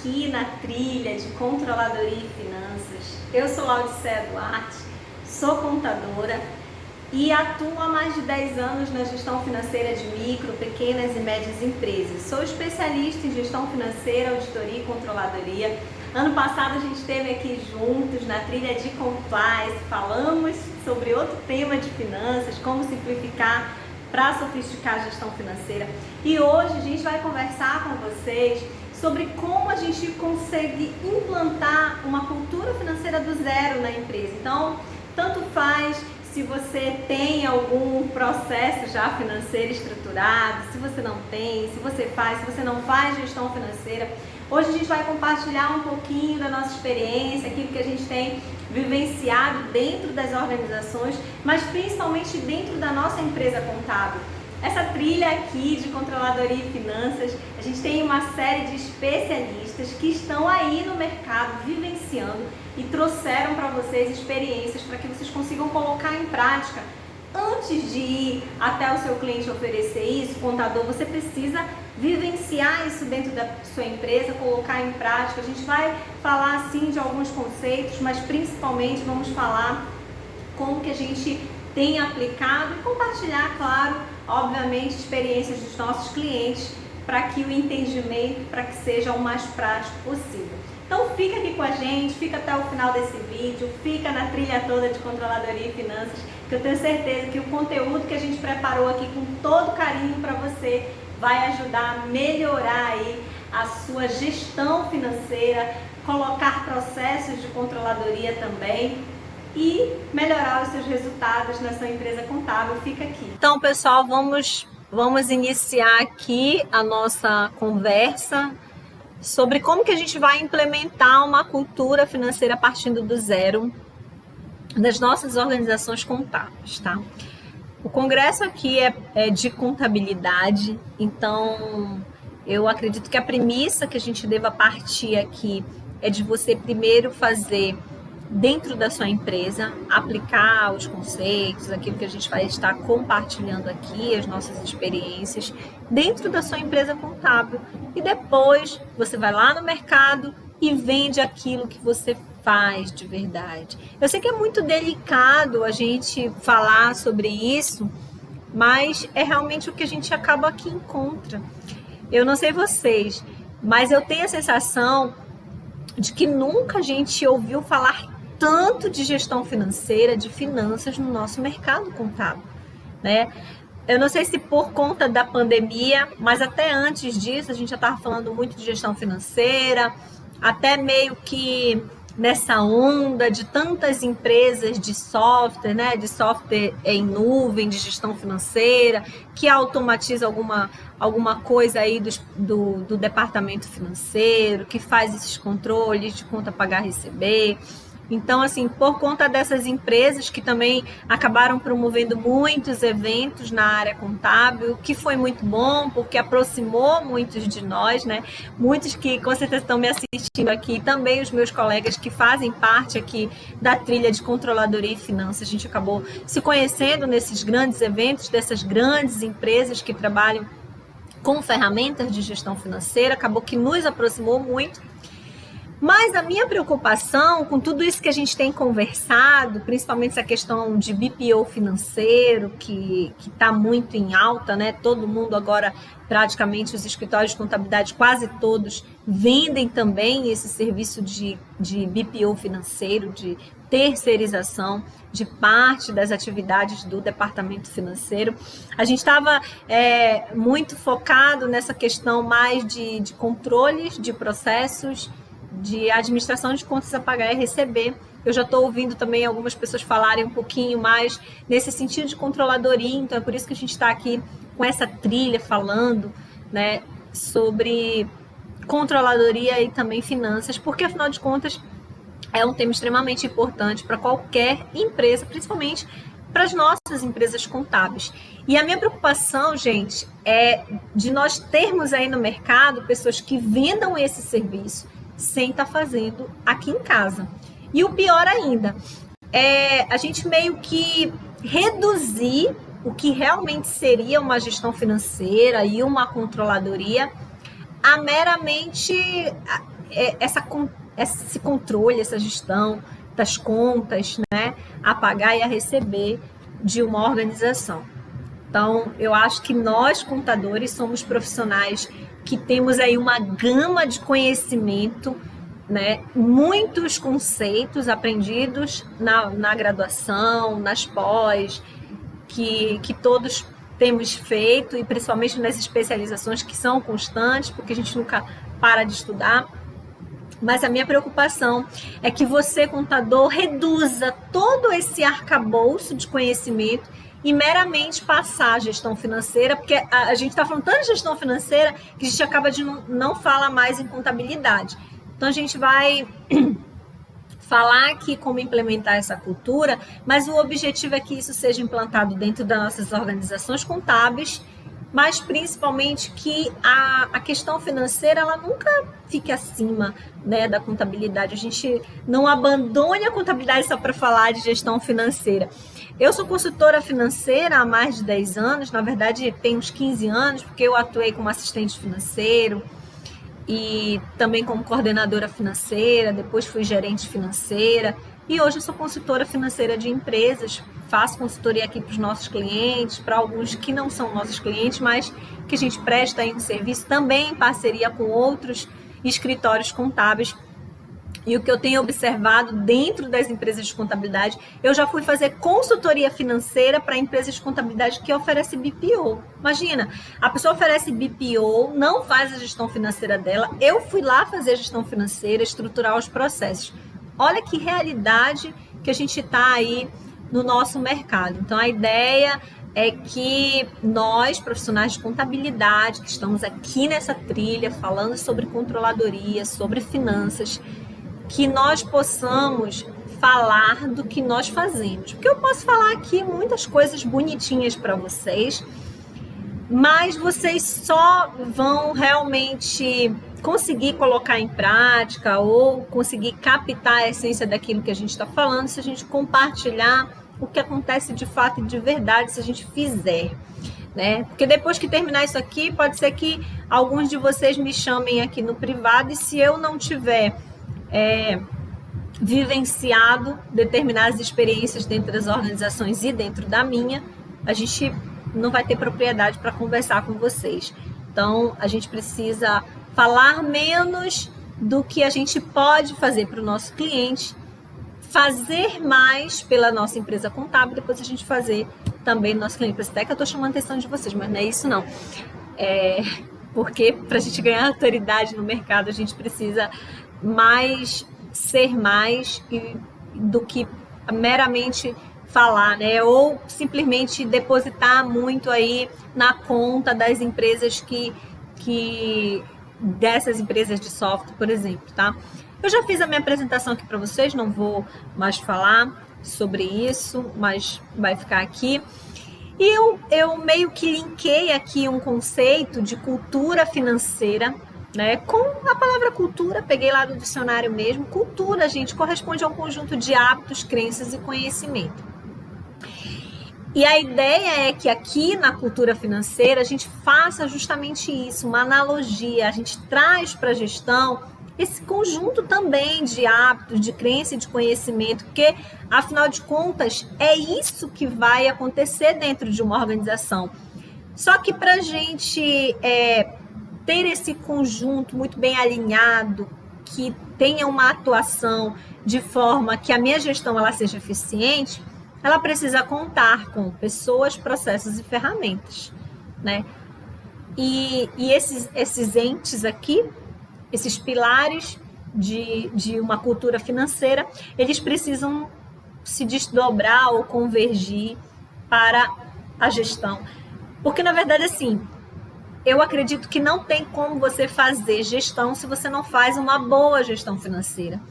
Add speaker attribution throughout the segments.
Speaker 1: aqui na trilha de Controladoria e Finanças. Eu sou Laudicea Duarte, sou contadora e atuo há mais de 10 anos na gestão financeira de micro, pequenas e médias empresas. Sou especialista em gestão financeira, auditoria e controladoria. Ano passado a gente esteve aqui juntos na trilha de Compliance, falamos sobre outro tema de finanças, como simplificar para sofisticar a gestão financeira. E hoje a gente vai conversar com vocês sobre como a gente consegue implantar uma cultura financeira do zero na empresa. Então, tanto faz se você tem algum processo já financeiro estruturado, se você não tem, se você faz, se você não faz gestão financeira. Hoje a gente vai compartilhar um pouquinho da nossa experiência, aquilo que a gente tem vivenciado dentro das organizações, mas principalmente dentro da nossa empresa contábil. Essa trilha aqui de Controladoria e Finanças, a gente tem uma série de especialistas que estão aí no mercado vivenciando e trouxeram para vocês experiências para que vocês consigam colocar em prática. Antes de ir até o seu cliente oferecer isso, contador, você precisa vivenciar isso dentro da sua empresa, colocar em prática. A gente vai falar sim de alguns conceitos, mas principalmente vamos falar como que a gente tem aplicado e compartilhar, claro, obviamente, experiências dos nossos clientes para que o entendimento, para que seja o mais prático possível. Então fica aqui com a gente, fica até o final desse vídeo, fica na trilha toda de Controladoria e Finanças, que eu tenho certeza que o conteúdo que a gente preparou aqui com todo carinho para você vai ajudar a melhorar aí a sua gestão financeira, colocar processos de controladoria também e melhorar os seus resultados na sua empresa contábil. Fica aqui. Então, pessoal, vamos iniciar aqui a nossa conversa sobre como que a gente vai implementar uma cultura financeira partindo do zero das nossas organizações contábeis, tá? O congresso aqui é de contabilidade, então eu acredito que a premissa que a gente deva partir aqui é de você primeiro fazer dentro da sua empresa, aplicar os conceitos, aquilo que a gente vai estar compartilhando aqui, as nossas experiências, dentro da sua empresa contábil. E depois você vai lá no mercado e vende aquilo que você faz de verdade. Eu sei que é muito delicado a gente falar sobre isso, mas é realmente o que a gente acaba aqui encontra. Eu não sei vocês, mas eu tenho a sensação de que nunca a gente ouviu falar tanto de gestão financeira, de finanças no nosso mercado contábil, né? Eu não sei se por conta da pandemia, mas até antes disso a gente já estava falando muito de gestão financeira, até meio que nessa onda de tantas empresas de software, né, de software em nuvem, de gestão financeira, que automatiza alguma coisa aí do departamento financeiro, que faz esses controles de conta pagar e receber. Então, assim, por conta dessas empresas que também acabaram promovendo muitos eventos na área contábil, que foi muito bom, porque aproximou muitos de nós, né? Muitos que com certeza estão me assistindo aqui, também os meus colegas que fazem parte aqui da trilha de Controladoria e Finanças, a gente acabou se conhecendo nesses grandes eventos, dessas grandes empresas que trabalham com ferramentas de gestão financeira, acabou que nos aproximou muito. Mas a minha preocupação com tudo isso que a gente tem conversado, principalmente essa questão de BPO financeiro, que está muito em alta, né? Todo mundo agora, praticamente os escritórios de contabilidade, quase todos, vendem também esse serviço de BPO financeiro, de terceirização de parte das atividades do departamento financeiro. A gente estava muito focado nessa questão mais de controles, de processos, de administração de contas a pagar e receber. Eu já estou ouvindo também algumas pessoas falarem um pouquinho mais nesse sentido de controladoria, então é por isso que a gente está aqui com essa trilha falando, né, sobre controladoria e também finanças, porque afinal de contas é um tema extremamente importante para qualquer empresa, principalmente para as nossas empresas contábeis. E a minha preocupação, gente, é de nós termos aí no mercado pessoas que vendam esse serviço sem estar fazendo aqui em casa. E o pior ainda, é a gente meio que reduzir o que realmente seria uma gestão financeira e uma controladoria a meramente esse controle, essa gestão das contas, né, a pagar e a receber de uma organização. Então, eu acho que nós, contadores, somos profissionais que temos aí uma gama de conhecimento, né, muitos conceitos aprendidos na graduação, nas pós, que todos temos feito, e principalmente nas especializações que são constantes, porque a gente nunca para de estudar. Mas a minha preocupação é que você, contador, reduza todo esse arcabouço de conhecimento e meramente passar a gestão financeira, porque a gente está falando tanto de gestão financeira que a gente acaba de não falar mais em contabilidade. Então, a gente vai falar aqui como implementar essa cultura, mas o objetivo é que isso seja implantado dentro das nossas organizações contábeis, mas principalmente que a questão financeira ela nunca fique acima, né, da contabilidade. A gente não abandone a contabilidade só para falar de gestão financeira. Eu sou consultora financeira há mais de 10 anos, na verdade tem uns 15 anos, porque eu atuei como assistente financeiro e também como coordenadora financeira, depois fui gerente financeira e hoje eu sou consultora financeira de empresas. Faço consultoria aqui para os nossos clientes, para alguns que não são nossos clientes, mas que a gente presta aí um serviço também em parceria com outros escritórios contábeis. E o que eu tenho observado dentro das empresas de contabilidade, eu já fui fazer consultoria financeira para empresas de contabilidade que oferecem BPO. Imagina, a pessoa oferece BPO, não faz a gestão financeira dela, eu fui lá fazer a gestão financeira, estruturar os processos. Olha que realidade que a gente está aí no nosso mercado. Então, a ideia é que nós, profissionais de contabilidade, que estamos aqui nessa trilha, falando sobre controladoria, sobre finanças, que nós possamos falar do que nós fazemos. Porque eu posso falar aqui muitas coisas bonitinhas para vocês, mas vocês só vão realmente conseguir colocar em prática ou conseguir captar a essência daquilo que a gente está falando se a gente compartilhar o que acontece de fato e de verdade, se a gente fizer, né? Porque depois que terminar isso aqui, pode ser que alguns de vocês me chamem aqui no privado e se eu não tiver vivenciado determinadas experiências dentro das organizações e dentro da minha, a gente não vai ter propriedade para conversar com vocês. Então, a gente precisa falar menos do que a gente pode fazer para o nosso cliente, fazer mais pela nossa empresa contábil, depois a gente fazer também no nosso cliente. Até que eu estou chamando a atenção de vocês, mas não é isso não. Porque para a gente ganhar autoridade no mercado, a gente precisa ser mais do que meramente falar, né? Ou simplesmente depositar muito aí na conta das empresas dessas empresas de software, por exemplo, tá? Eu já fiz a minha apresentação aqui para vocês, não vou mais falar sobre isso, mas vai ficar aqui. E eu meio que linkei aqui um conceito de cultura financeira, né, com a palavra cultura, peguei lá do dicionário mesmo. Cultura, gente, corresponde a um conjunto de hábitos, crenças e conhecimento. E a ideia é que aqui na cultura financeira a gente faça justamente isso, uma analogia, a gente traz para a gestão esse conjunto também de hábitos, de crença e de conhecimento, porque afinal de contas é isso que vai acontecer dentro de uma organização. Só que para a gente ter esse conjunto muito bem alinhado, que tenha uma atuação de forma que a minha gestão ela seja eficiente, ela precisa contar com pessoas, processos e ferramentas, né? E esses entes aqui, esses pilares de uma cultura financeira, eles precisam se desdobrar ou convergir para a gestão. Porque, na verdade, assim, eu acredito que não tem como você fazer gestão se você não faz uma boa gestão financeira.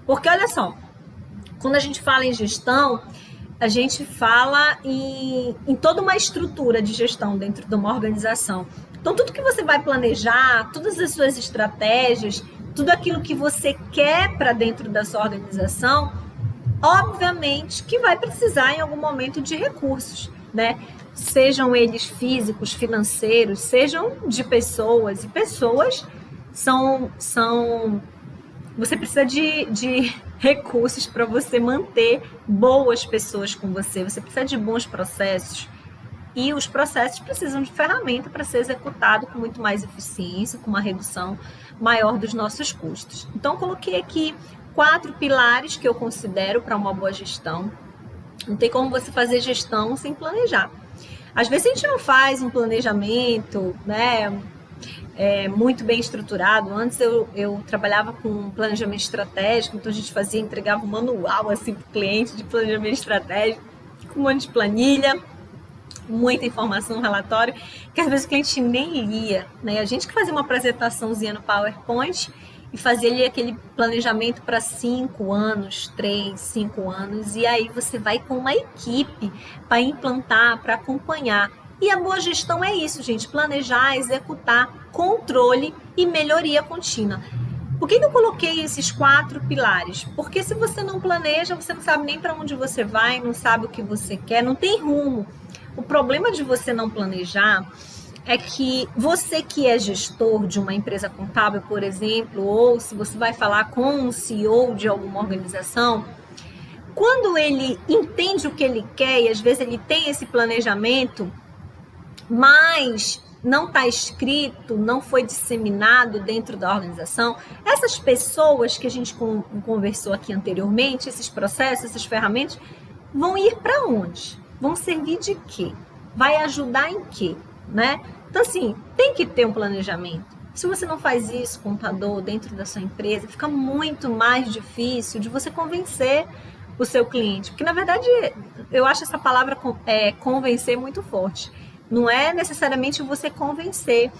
Speaker 1: Porque, olha só, quando a gente fala em gestão, a gente fala em toda uma estrutura de gestão dentro de uma organização. Então, tudo que você vai planejar, todas as suas estratégias, tudo aquilo que você quer para dentro da sua organização, obviamente que vai precisar em algum momento de recursos, né? Sejam eles físicos, financeiros, sejam de pessoas, e pessoas você precisa de recursos para você manter boas pessoas com você. Você precisa de bons processos. E os processos precisam de ferramenta para ser executado com muito mais eficiência, com uma redução maior dos nossos custos. Então, eu coloquei aqui 4 pilares que eu considero para uma boa gestão. Não tem como você fazer gestão sem planejar. Às vezes a gente não faz um planejamento, né, muito bem estruturado. Antes eu trabalhava com planejamento estratégico, então a gente entregava um manual assim, para o cliente de planejamento estratégico, com um monte de planilha, muita informação, relatório, que às vezes o cliente nem lia, né? A gente que fazia uma apresentaçãozinha no PowerPoint e fazia ali aquele planejamento para 5 anos, 3, 5 anos, e aí você vai com uma equipe para implantar, para acompanhar. E a boa gestão é isso, gente, planejar, executar, controle e melhoria contínua. Por que eu coloquei esses 4 pilares? Porque se você não planeja, você não sabe nem para onde você vai, não sabe o que você quer, não tem rumo. O problema de você não planejar é que você que é gestor de uma empresa contábil, por exemplo, ou se você vai falar com um CEO de alguma organização, quando ele entende o que ele quer e às vezes ele tem esse planejamento, mas não está escrito, não foi disseminado dentro da organização, essas pessoas que a gente conversou aqui anteriormente, esses processos, essas ferramentas, vão ir para onde? Vão servir de quê? Vai ajudar em quê? Né? Então, assim, tem que ter um planejamento. Se você não faz isso, contador, dentro da sua empresa, fica muito mais difícil de você convencer o seu cliente. Porque, na verdade, eu acho essa palavra convencer muito forte. Não é necessariamente você convencer,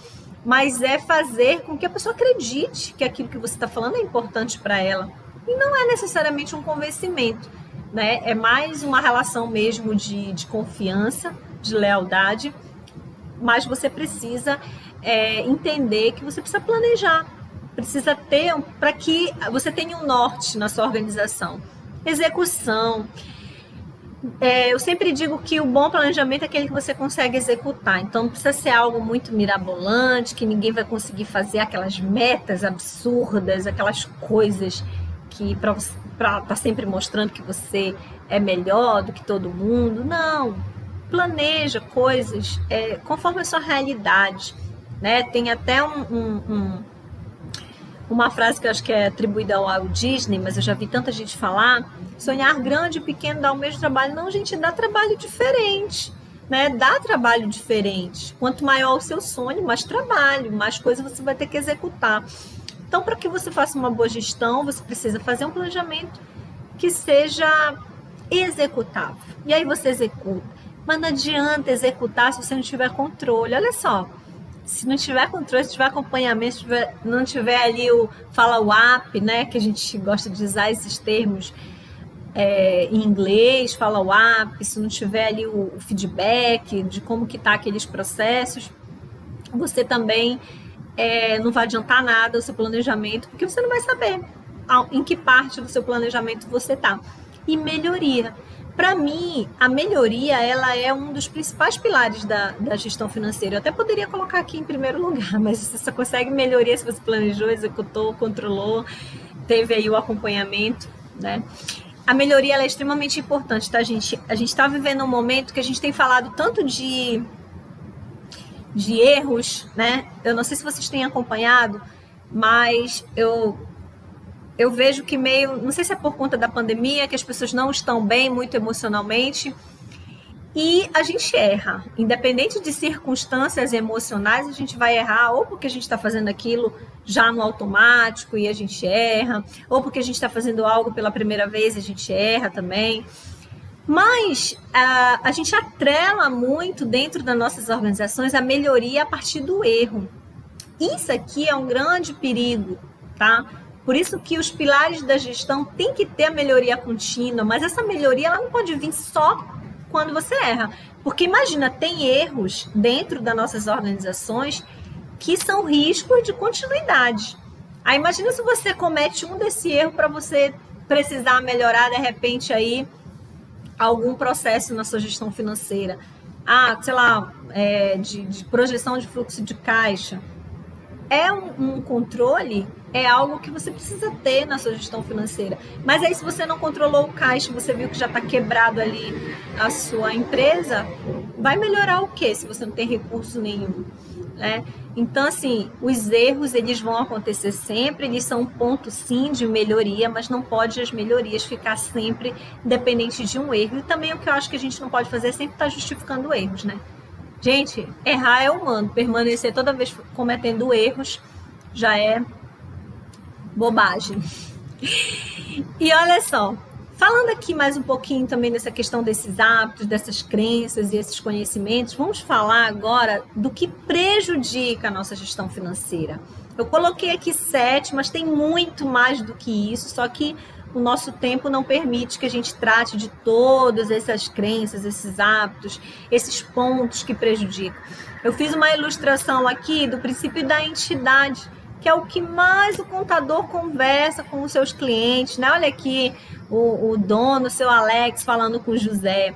Speaker 1: mas é fazer com que a pessoa acredite que aquilo que você está falando é importante para ela. E não é necessariamente um convencimento, né? É mais uma relação mesmo de confiança, de lealdade, mas você precisa entender que você precisa planejar, precisa ter, para que você tenha um norte na sua organização. Execução. Eu sempre digo que o bom planejamento é aquele que você consegue executar, então não precisa ser algo muito mirabolante, que ninguém vai conseguir fazer aquelas metas absurdas, aquelas coisas que para estar sempre mostrando que você é melhor do que todo mundo. Não, planeja coisas conforme a sua realidade, né? Tem até uma frase que eu acho que é atribuída ao Walt Disney, mas eu já vi tanta gente falar: sonhar grande e pequeno dá o mesmo trabalho. Não, gente, dá trabalho diferente, né? Dá trabalho diferente. Quanto maior o seu sonho, mais trabalho, mais coisas você vai ter que executar. Então, para que você faça uma boa gestão, você precisa fazer um planejamento que seja executável. E aí você executa. Mas não adianta executar se você não tiver controle. Olha só, se não tiver controle, se tiver acompanhamento, se não tiver ali o follow-up, né, que a gente gosta de usar esses termos em inglês, follow-up, se não tiver ali o feedback de como que tá aqueles processos, você também não vai adiantar nada o seu planejamento, porque você não vai saber em que parte do seu planejamento você está. E melhoria. Para mim, a melhoria ela é um dos principais pilares da gestão financeira. Eu até poderia colocar aqui em primeiro lugar, mas você só consegue melhoria se você planejou, executou, controlou, teve aí o acompanhamento, né? A melhoria ela é extremamente importante, tá, gente? A gente está vivendo um momento que a gente tem falado tanto de erros, né? Eu não sei se vocês têm acompanhado, mas eu vejo que não sei se é por conta da pandemia, que as pessoas não estão bem muito emocionalmente, e a gente erra. Independente de circunstâncias emocionais, a gente vai errar, ou porque a gente está fazendo aquilo já no automático e a gente erra, ou porque a gente está fazendo algo pela primeira vez e a gente erra também. Mas a gente atrela muito dentro das nossas organizações a melhoria a partir do erro. Isso aqui é um grande perigo, tá? Por isso que os pilares da gestão têm que ter a melhoria contínua, mas essa melhoria ela não pode vir só quando você erra. Porque imagina, tem erros dentro das nossas organizações que são riscos de continuidade. Aí imagina se você comete um desse erro para você precisar melhorar de repente aí algum processo na sua gestão financeira. Sei lá, de projeção de fluxo de caixa. é um controle, é algo que você precisa ter na sua gestão financeira. Mas aí, se você não controlou o caixa, você viu que já está quebrado ali a sua empresa, vai melhorar o quê se você não tem recurso nenhum, né? Então, assim, os erros, eles vão acontecer sempre, eles são um ponto, sim, de melhoria, mas não pode as melhorias ficar sempre dependente de um erro. E também o que eu acho que a gente não pode fazer é sempre estar justificando erros, né? Gente, errar é humano, permanecer toda vez cometendo erros já é bobagem. E olha só, falando aqui mais um pouquinho também dessa questão desses hábitos, dessas crenças e esses conhecimentos, vamos falar agora do que prejudica a nossa gestão financeira. Eu coloquei aqui 7, mas tem muito mais do que isso, só que o nosso tempo não permite que a gente trate de todas essas crenças, esses hábitos, esses pontos que prejudicam. Eu fiz uma ilustração aqui do princípio da entidade, que é o que mais o contador conversa com os seus clientes, né? Olha aqui o dono, o seu Alex, falando com o José.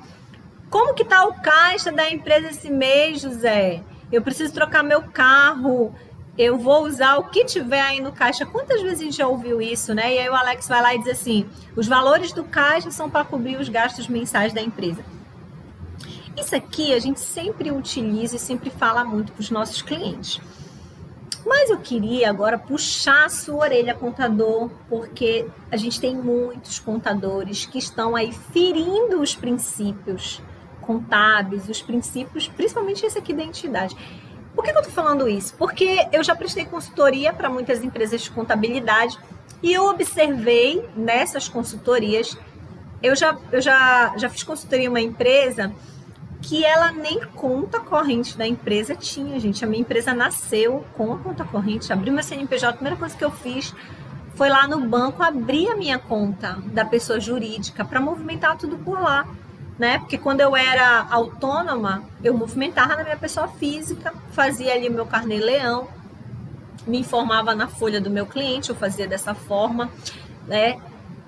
Speaker 1: Como que tá o caixa da empresa esse mês, José? Eu preciso trocar meu carro, eu vou usar o que tiver aí no caixa. Quantas vezes a gente já ouviu isso, né? E aí o Alex vai lá e diz assim, os valores do caixa são para cobrir os gastos mensais da empresa. Isso aqui a gente sempre utiliza e sempre fala muito para os nossos clientes. Mas eu queria agora puxar a sua orelha, contador, porque a gente tem muitos contadores que estão aí ferindo os princípios contábeis, os princípios, principalmente esse aqui da entidade. Por que eu estou falando isso? Porque eu já prestei consultoria para muitas empresas de contabilidade e eu observei nessas consultorias, eu já fiz consultoria em uma empresa que ela nem conta corrente da empresa tinha, gente. A minha empresa nasceu com a conta corrente, abri meu CNPJ, a primeira coisa que eu fiz foi lá no banco abrir a minha conta da pessoa jurídica para movimentar tudo por lá, né? Porque quando eu era autônoma, eu movimentava na minha pessoa física, fazia ali o meu carnê-leão, me informava na folha do meu cliente, eu fazia dessa forma, né?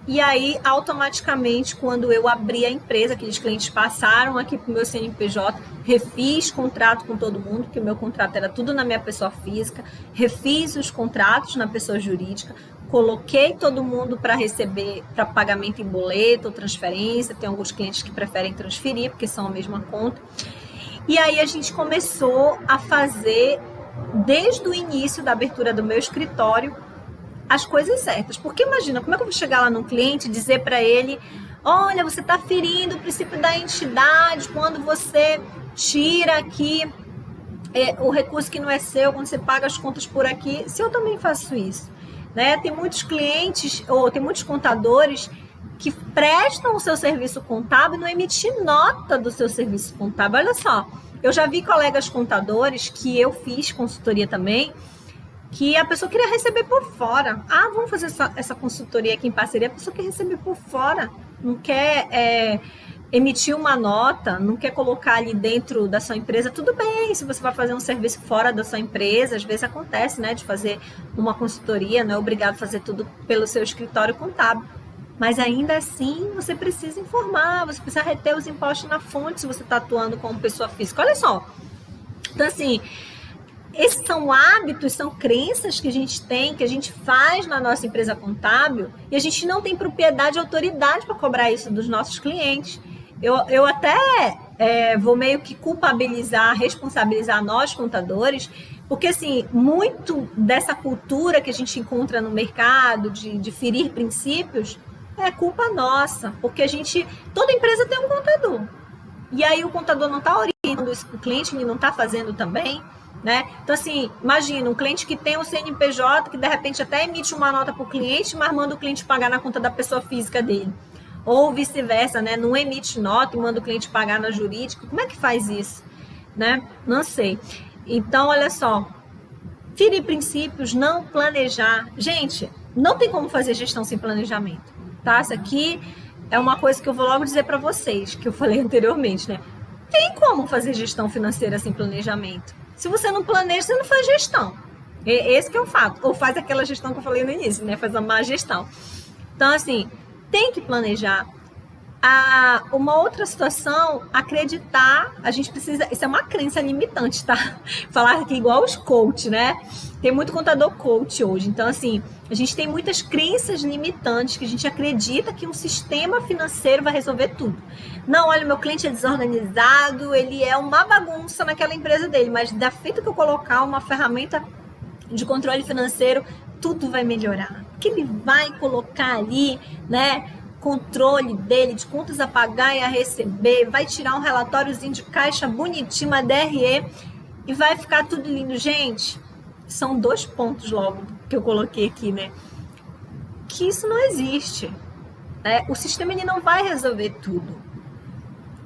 Speaker 1: E aí, automaticamente, quando eu abri a empresa, aqueles clientes passaram aqui para o meu CNPJ, refiz contrato com todo mundo, porque o meu contrato era tudo na minha pessoa física, refiz os contratos na pessoa jurídica, coloquei todo mundo para receber, para pagamento em boleto ou transferência, tem alguns clientes que preferem transferir, porque são a mesma conta. E aí a gente começou a fazer, desde o início da abertura do meu escritório, as coisas certas. Porque imagina, como é que eu vou chegar lá no cliente e dizer para ele, olha, você está ferindo o princípio da entidade quando você tira aqui o recurso que não é seu, quando você paga as contas por aqui, se eu também faço isso, né? Tem muitos clientes, ou tem muitos contadores que prestam o seu serviço contábil e não emitem nota do seu serviço contábil. Olha só, eu já vi colegas contadores que eu fiz consultoria também, que a pessoa queria receber por fora. Ah, vamos fazer essa consultoria aqui em parceria. A pessoa quer receber por fora, não quer emitir uma nota, não quer colocar ali dentro da sua empresa. Tudo bem, se você vai fazer um serviço fora da sua empresa, às vezes acontece, né, de fazer uma consultoria, não é obrigado a fazer tudo pelo seu escritório contábil. Mas ainda assim, você precisa informar, você precisa reter os impostos na fonte se você está atuando como pessoa física. Olha só. Então, assim, esses são hábitos, são crenças que a gente tem, que a gente faz na nossa empresa contábil e a gente não tem propriedade e autoridade para cobrar isso dos nossos clientes. Eu até vou meio que culpabilizar, responsabilizar nós contadores, porque assim, muito dessa cultura que a gente encontra no mercado de ferir princípios é culpa nossa, porque toda empresa tem um contador. E aí o contador não está orientando o cliente, ele não está fazendo também. Né? Então, assim, imagina um cliente que tem o CNPJ, que de repente até emite uma nota para o cliente, mas manda o cliente pagar na conta da pessoa física dele. Ou vice-versa, né? Não emite nota e manda o cliente pagar na jurídica. Como é que faz isso? Né? Não sei. Então, olha só. Ferir princípios, não planejar. Gente, não tem como fazer gestão sem planejamento. Tá? Isso aqui é uma coisa que eu vou logo dizer para vocês, que eu falei anteriormente, né? Tem como fazer gestão financeira sem planejamento. Se você não planeja, você não faz gestão. Esse que é o fato. Ou faz aquela gestão que eu falei no início, né? Faz a má gestão. Então, assim, tem que planejar. Uma outra situação, acreditar, a gente precisa, isso é uma crença limitante, tá? Falar aqui igual os coach, né? Tem muito contador coach hoje, então assim, a gente tem muitas crenças limitantes que a gente acredita que um sistema financeiro vai resolver tudo. Não, olha, meu cliente é desorganizado, ele é uma bagunça naquela empresa dele, mas da feita que eu colocar uma ferramenta de controle financeiro, tudo vai melhorar. Porque ele vai colocar ali, né, controle dele de contas a pagar e a receber, vai tirar um relatóriozinho de caixa bonitinho, uma DRE, e vai ficar tudo lindo. Gente, são 2 pontos logo que eu coloquei aqui, né? Que isso não existe. Né? O sistema ele não vai resolver tudo.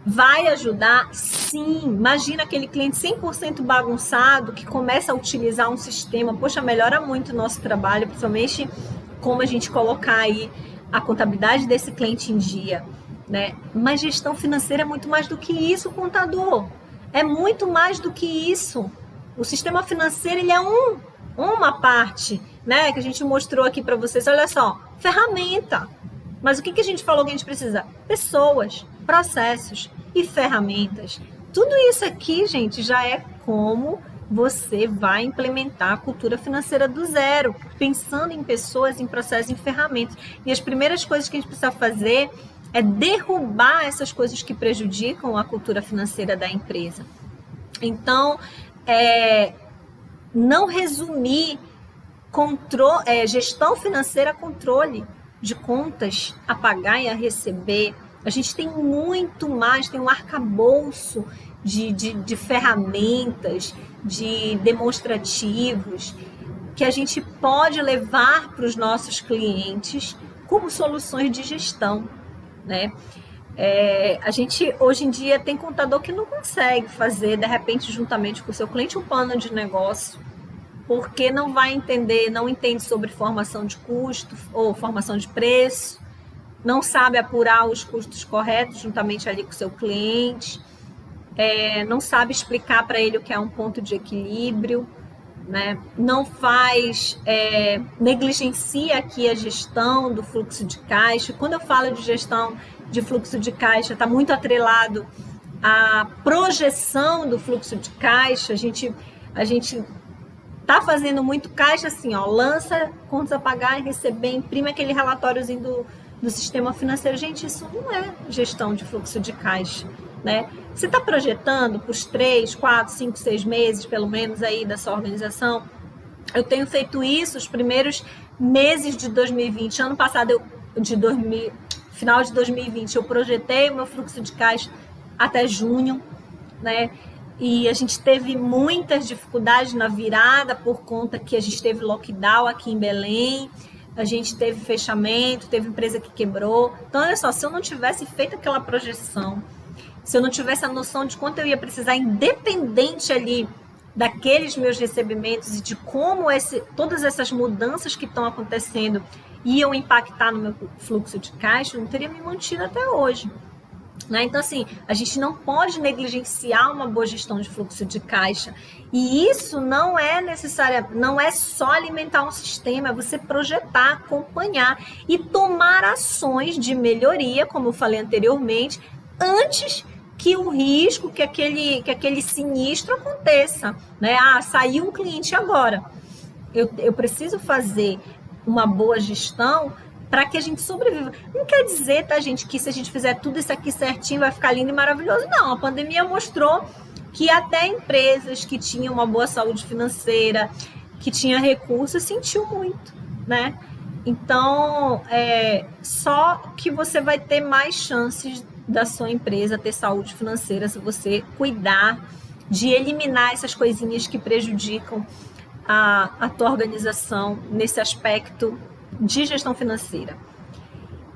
Speaker 1: Vai ajudar, sim. Imagina aquele cliente 100% bagunçado que começa a utilizar um sistema. Poxa, melhora muito o nosso trabalho, principalmente como a gente colocar aí a contabilidade desse cliente em dia, né? Mas gestão financeira é muito mais do que isso, contador. É muito mais do que isso. O sistema financeiro, ele é uma parte, né? Que a gente mostrou aqui para vocês. Olha só, ferramenta. Mas o que a gente falou que a gente precisa? Pessoas, processos e ferramentas. Tudo isso aqui, gente, já é como você vai implementar a cultura financeira do zero, pensando em pessoas, em processos, em ferramentas. E as primeiras coisas que a gente precisa fazer é derrubar essas coisas que prejudicam a cultura financeira da empresa. Então, não resumir gestão financeira a controle de contas a pagar e a receber. A gente tem muito mais, tem um arcabouço de ferramentas, de demonstrativos que a gente pode levar para os nossos clientes como soluções de gestão, né? A gente hoje em dia tem contador que não consegue fazer, de repente, juntamente com o seu cliente, um plano de negócio, porque não vai entender, não entende sobre formação de custo ou formação de preço, não sabe apurar os custos corretos juntamente ali com o seu cliente, não sabe explicar para ele o que é um ponto de equilíbrio, né? Não faz, negligencia aqui a gestão do fluxo de caixa. Quando eu falo de gestão de fluxo de caixa, está muito atrelado à projeção do fluxo de caixa. A gente está fazendo muito caixa assim, ó, lança contas a pagar e receber, imprime aquele relatóriozinho do sistema financeiro. Gente, isso não é gestão de fluxo de caixa, né? Você está projetando para os 3, 4, 5, 6 meses, pelo menos, aí da sua organização? Eu tenho feito isso os primeiros meses de 2020. Ano passado, final de 2020, eu projetei o meu fluxo de caixa até junho, né? E a gente teve muitas dificuldades na virada por conta que a gente teve lockdown aqui em Belém, a gente teve fechamento, teve empresa que quebrou. Então, olha só, se eu não tivesse feito aquela projeção, se eu não tivesse a noção de quanto eu ia precisar, independente ali daqueles meus recebimentos e de como todas essas mudanças que estão acontecendo iam impactar no meu fluxo de caixa, eu não teria me mantido até hoje. Né? Então, assim, a gente não pode negligenciar uma boa gestão de fluxo de caixa. E isso não é necessário, não é só alimentar um sistema, é você projetar, acompanhar e tomar ações de melhoria, como eu falei anteriormente, antes que o risco, que aquele sinistro aconteça. Né? Saiu um cliente agora. Eu preciso fazer uma boa gestão para que a gente sobreviva. Não quer dizer, tá, gente, que se a gente fizer tudo isso aqui certinho vai ficar lindo e maravilhoso. Não, a pandemia mostrou que até empresas que tinham uma boa saúde financeira, que tinha recursos, sentiu muito, né? Então, só que você vai ter mais chances da sua empresa ter saúde financeira se você cuidar de eliminar essas coisinhas que prejudicam a tua organização nesse aspecto de gestão financeira.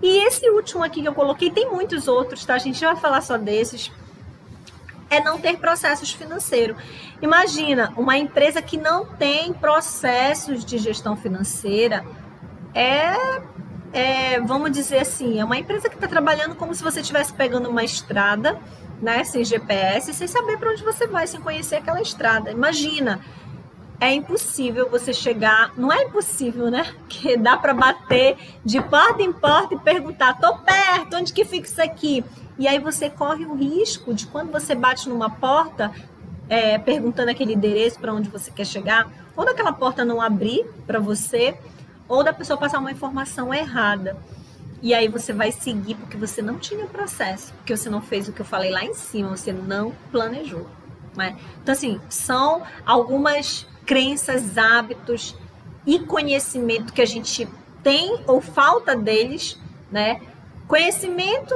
Speaker 1: E esse último aqui que eu coloquei, tem muitos outros, tá? A gente vai falar só desses. É não ter processos financeiros. Imagina, uma empresa que não tem processos de gestão financeira, vamos dizer assim, é uma empresa que está trabalhando como se você estivesse pegando uma estrada, né, sem GPS, sem saber para onde você vai, sem conhecer aquela estrada. Imagina, é impossível você chegar, não é impossível, né? Que dá para bater de porta em porta e perguntar, tô perto, onde que fica isso aqui? E aí você corre o risco de quando você bate numa porta, perguntando aquele endereço para onde você quer chegar, ou daquela porta não abrir para você, ou da pessoa passar uma informação errada. E aí você vai seguir porque você não tinha processo, porque você não fez o que eu falei lá em cima, você não planejou. Né? Então, assim, são algumas crenças, hábitos e conhecimento que a gente tem ou falta deles, né? Conhecimento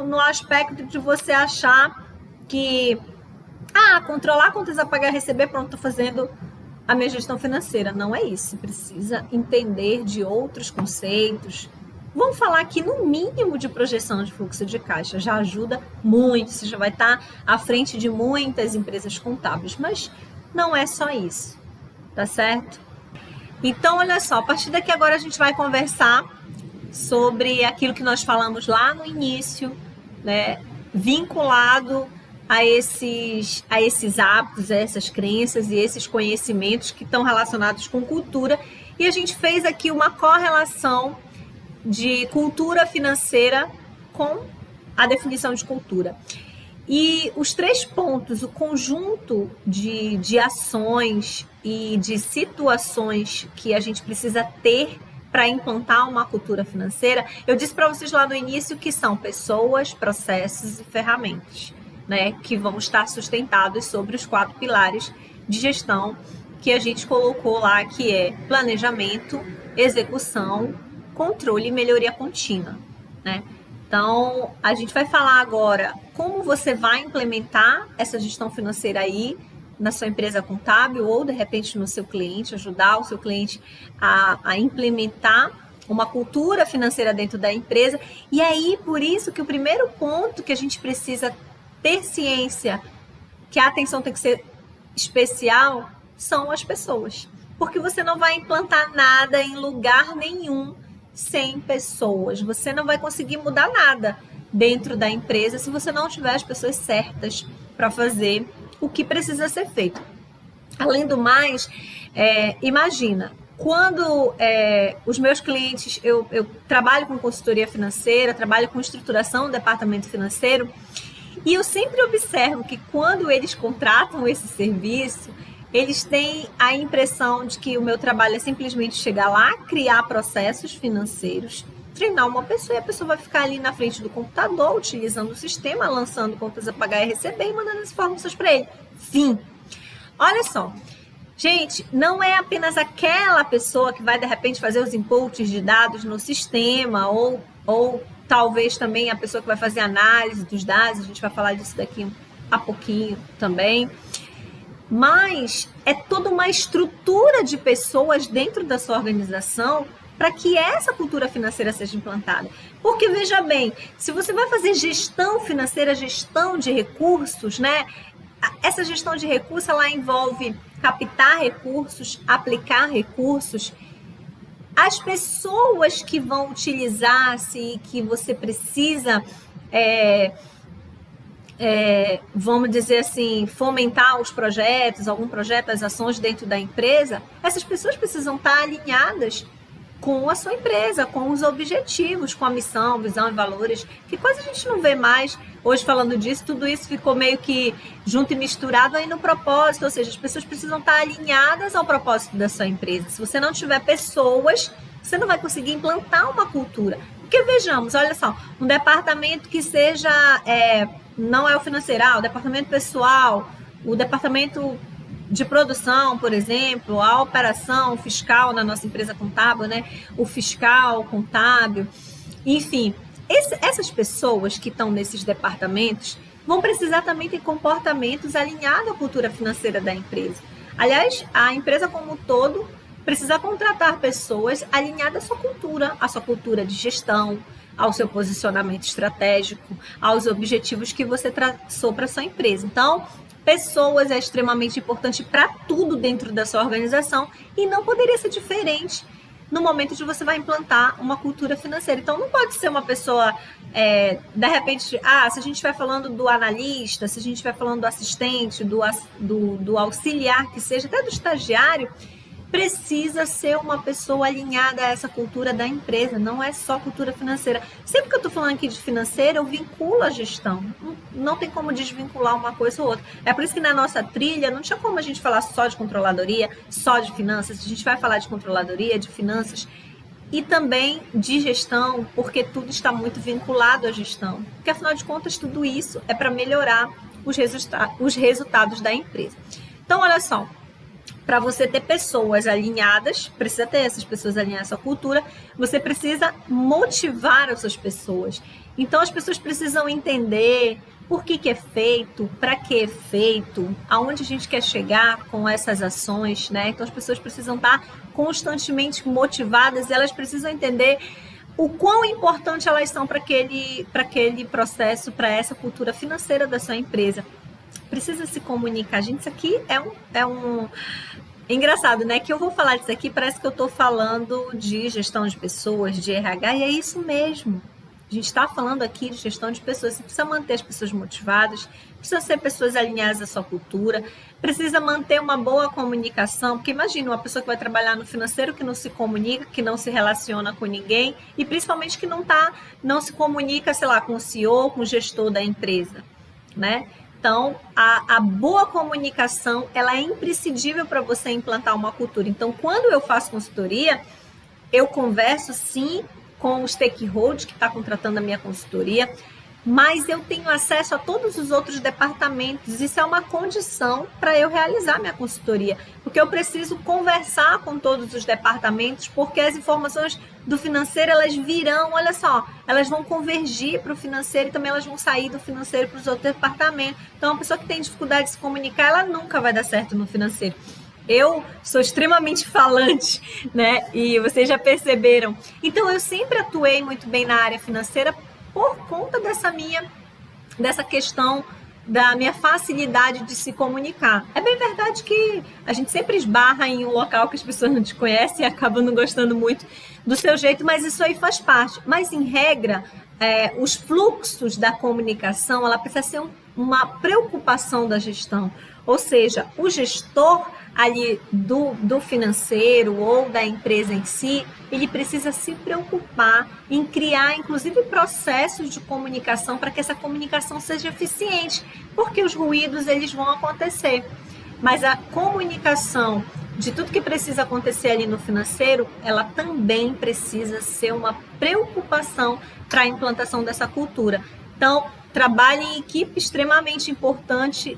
Speaker 1: no aspecto de você achar que controlar contas a pagar e receber, pronto, estou fazendo a minha gestão financeira. Não é isso, precisa entender de outros conceitos. Vamos falar aqui no mínimo de projeção de fluxo de caixa, já ajuda muito, você já vai estar à frente de muitas empresas contábeis, mas não é só isso, tá certo? Então, olha só, a partir daqui agora a gente vai conversar sobre aquilo que nós falamos lá no início, né, vinculado a esses hábitos, a essas crenças e esses conhecimentos que estão relacionados com cultura, e a gente fez aqui uma correlação de cultura financeira com a definição de cultura. E os 3 pontos, o conjunto de ações e de situações que a gente precisa ter para implantar uma cultura financeira, eu disse para vocês lá no início que são pessoas, processos e ferramentas, né, que vão estar sustentados sobre os 4 pilares de gestão que a gente colocou lá, que é planejamento, execução, controle e melhoria contínua, né? Então, a gente vai falar agora como você vai implementar essa gestão financeira aí na sua empresa contábil ou, de repente, no seu cliente, ajudar o seu cliente a implementar uma cultura financeira dentro da empresa. E aí, por isso que o primeiro ponto que a gente precisa ter ciência, que a atenção tem que ser especial, são as pessoas. Porque você não vai implantar nada em lugar nenhum sem pessoas. Você não vai conseguir mudar nada dentro da empresa se você não tiver as pessoas certas para fazer o que precisa ser feito. Além do mais, imagina, quando os meus clientes, eu trabalho com consultoria financeira, trabalho com estruturação do departamento financeiro, e eu sempre observo que quando eles contratam esse serviço, eles têm a impressão de que o meu trabalho é simplesmente chegar lá, criar processos financeiros, treinar uma pessoa e a pessoa vai ficar ali na frente do computador, utilizando o sistema, lançando contas a pagar e receber e mandando as informações para ele. Fim. Olha só. Gente, não é apenas aquela pessoa que vai, de repente, fazer os inputs de dados no sistema ou talvez também a pessoa que vai fazer análise dos dados, a gente vai falar disso daqui a pouquinho também. Mas é toda uma estrutura de pessoas dentro da sua organização para que essa cultura financeira seja implantada. Porque, veja bem, se você vai fazer gestão financeira, gestão de recursos, né? Essa gestão de recursos, ela envolve captar recursos, aplicar recursos. As pessoas que vão utilizar-se, que você precisa... vamos dizer assim, fomentar os projetos, algum projeto, as ações dentro da empresa, essas pessoas precisam estar alinhadas com a sua empresa, com os objetivos, com a missão, visão e valores, que quase a gente não vê mais. Hoje, falando disso, tudo isso ficou meio que junto e misturado aí no propósito, ou seja, as pessoas precisam estar alinhadas ao propósito da sua empresa. Se você não tiver pessoas, você não vai conseguir implantar uma cultura. Porque, vejamos, olha só, um departamento que seja... não é o financeiro, o departamento pessoal, o departamento de produção, por exemplo, a operação fiscal na nossa empresa contábil, né? O fiscal, contábil, enfim, essas pessoas que estão nesses departamentos vão precisar também ter comportamentos alinhados à cultura financeira da empresa. Aliás, a empresa como um todo precisa contratar pessoas alinhadas à sua cultura de gestão, ao seu posicionamento estratégico, aos objetivos que você traçou para a sua empresa. Então, pessoas é extremamente importante para tudo dentro da sua organização e não poderia ser diferente no momento de você vai implantar uma cultura financeira. Então, não pode ser uma pessoa, de repente, se a gente estiver falando do analista, se a gente estiver falando do assistente, do auxiliar, que seja, até do estagiário, precisa ser uma pessoa alinhada a essa cultura da empresa, não é só cultura financeira. Sempre que eu estou falando aqui de financeira, eu vinculo a gestão. Não tem como desvincular uma coisa ou outra. É por isso que na nossa trilha não tinha como a gente falar só de controladoria, só de finanças. A gente vai falar de controladoria, de finanças e também de gestão, porque tudo está muito vinculado à gestão. Porque, afinal de contas, tudo isso é para melhorar os resultados da empresa. Então, olha só. Para você ter pessoas alinhadas, precisa ter essas pessoas alinhadas à sua cultura, você precisa motivar essas pessoas. Então, as pessoas precisam entender por que é feito, para que é feito, aonde a gente quer chegar com essas ações, né? Então, as pessoas precisam estar constantemente motivadas e elas precisam entender o quão importante elas são para aquele processo, para essa cultura financeira da sua empresa. Precisa se comunicar. Gente, isso aqui é um... Engraçado, né? Que eu vou falar disso aqui, parece que eu estou falando de gestão de pessoas, de RH, e é isso mesmo. A gente está falando aqui de gestão de pessoas. Você precisa manter as pessoas motivadas, precisa ser pessoas alinhadas à sua cultura, precisa manter uma boa comunicação, porque imagina uma pessoa que vai trabalhar no financeiro que não se comunica, que não se relaciona com ninguém, e principalmente que não se comunica, sei lá, com o CEO, com o gestor da empresa, né? Então, a boa comunicação, ela é imprescindível para você implantar uma cultura. Então, quando eu faço consultoria, eu converso, sim, com o stakeholder que está contratando a minha consultoria, mas eu tenho acesso a todos os outros departamentos. Isso é uma condição para eu realizar minha consultoria, porque eu preciso conversar com todos os departamentos, porque as informações do financeiro, elas virão, olha só, elas vão convergir para o financeiro e também elas vão sair do financeiro para os outros departamentos. Então, uma pessoa que tem dificuldade de se comunicar, ela nunca vai dar certo no financeiro. Eu sou extremamente falante, né? E vocês já perceberam. Então, eu sempre atuei muito bem na área financeira por conta dessa questão da minha facilidade de se comunicar. É bem verdade que a gente sempre esbarra em um local que as pessoas não te conhecem e acabam não gostando muito do seu jeito, mas isso aí faz parte. Mas, em regra, os fluxos da comunicação, ela precisa ser uma preocupação da gestão. Ou seja, o gestor ali do financeiro ou da empresa em si, ele precisa se preocupar em criar, inclusive, processos de comunicação para que essa comunicação seja eficiente, porque os ruídos, eles vão acontecer. Mas a comunicação de tudo que precisa acontecer ali no financeiro, ela também precisa ser uma preocupação para a implantação dessa cultura. Então, trabalho em equipe extremamente importante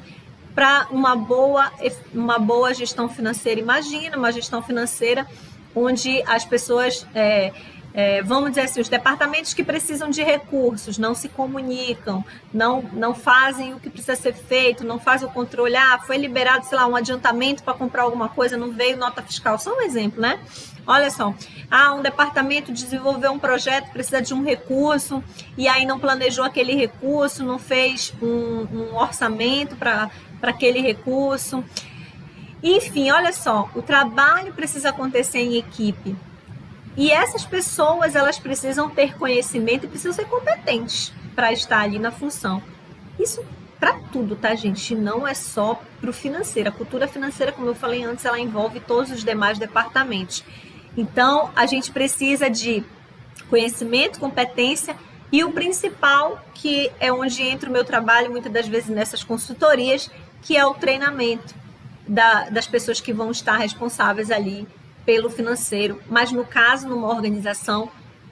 Speaker 1: para uma boa gestão financeira. Imagina uma gestão financeira onde as pessoas, vamos dizer assim, os departamentos que precisam de recursos não se comunicam, não fazem o que precisa ser feito, não fazem o controle. Foi liberado, sei lá, um adiantamento para comprar alguma coisa, não veio nota fiscal. Só um exemplo, né? Olha só, um departamento desenvolveu um projeto, precisa de um recurso, e aí não planejou aquele recurso, não fez um orçamento para aquele recurso. Enfim, olha só, o trabalho precisa acontecer em equipe. E essas pessoas, elas precisam ter conhecimento e precisam ser competentes para estar ali na função. Isso para tudo, tá, gente? Não é só para o financeiro. A cultura financeira, como eu falei antes, ela envolve todos os demais departamentos. Então, a gente precisa de conhecimento, competência e o principal, que é onde entra o meu trabalho, muitas das vezes nessas consultorias, que é o treinamento das pessoas que vão estar responsáveis ali pelo financeiro. Mas, no caso, numa organização,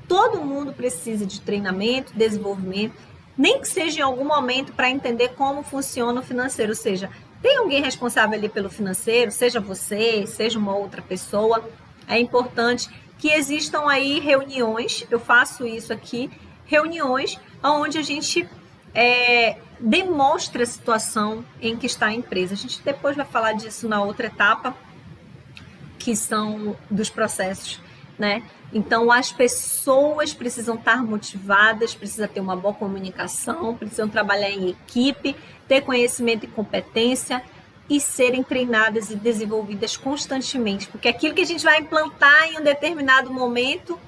Speaker 1: todo mundo precisa de treinamento, desenvolvimento, nem que seja em algum momento para entender como funciona o financeiro. Ou seja, tem alguém responsável ali pelo financeiro, seja você, seja uma outra pessoa. É importante que existam aí reuniões, eu faço isso aqui, reuniões onde a gente demonstra a situação em que está a empresa. A gente depois vai falar disso na outra etapa, que são dos processos, né? Então, as pessoas precisam estar motivadas, precisam ter uma boa comunicação, precisam trabalhar em equipe, ter conhecimento e competência e serem treinadas e desenvolvidas constantemente, porque aquilo que a gente vai implantar em um determinado momento,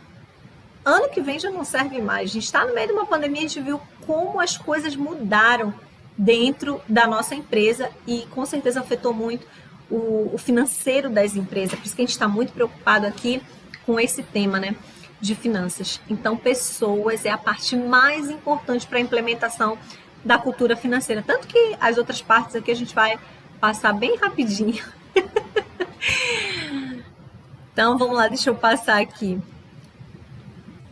Speaker 1: ano que vem já não serve mais. A gente está no meio de uma pandemia, a gente viu como as coisas mudaram dentro da nossa empresa e com certeza afetou muito o financeiro das empresas. Por isso que a gente está muito preocupado aqui com esse tema, né, de finanças. Então, pessoas é a parte mais importante para a implementação da cultura financeira. Tanto que as outras partes aqui a gente vai passar bem rapidinho. Então, vamos lá, deixa eu passar aqui.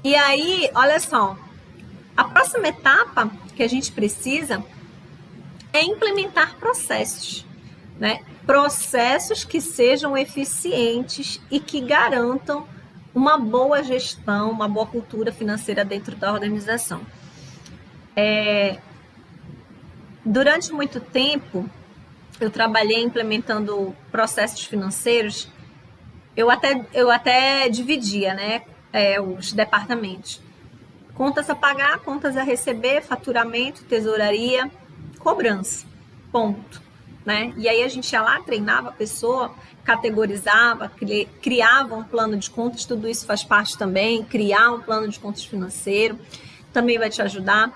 Speaker 1: E aí, olha só, a próxima etapa que a gente precisa é implementar processos, né? Processos que sejam eficientes e que garantam uma boa gestão, uma boa cultura financeira dentro da organização. Durante muito tempo, eu trabalhei implementando processos financeiros, eu até dividia, né, os departamentos. Contas a pagar, contas a receber, faturamento, tesouraria, cobrança, ponto. Né? E aí a gente ia lá, treinava a pessoa, categorizava, criava um plano de contas, tudo isso faz parte também, criar um plano de contas financeiro, também vai te ajudar.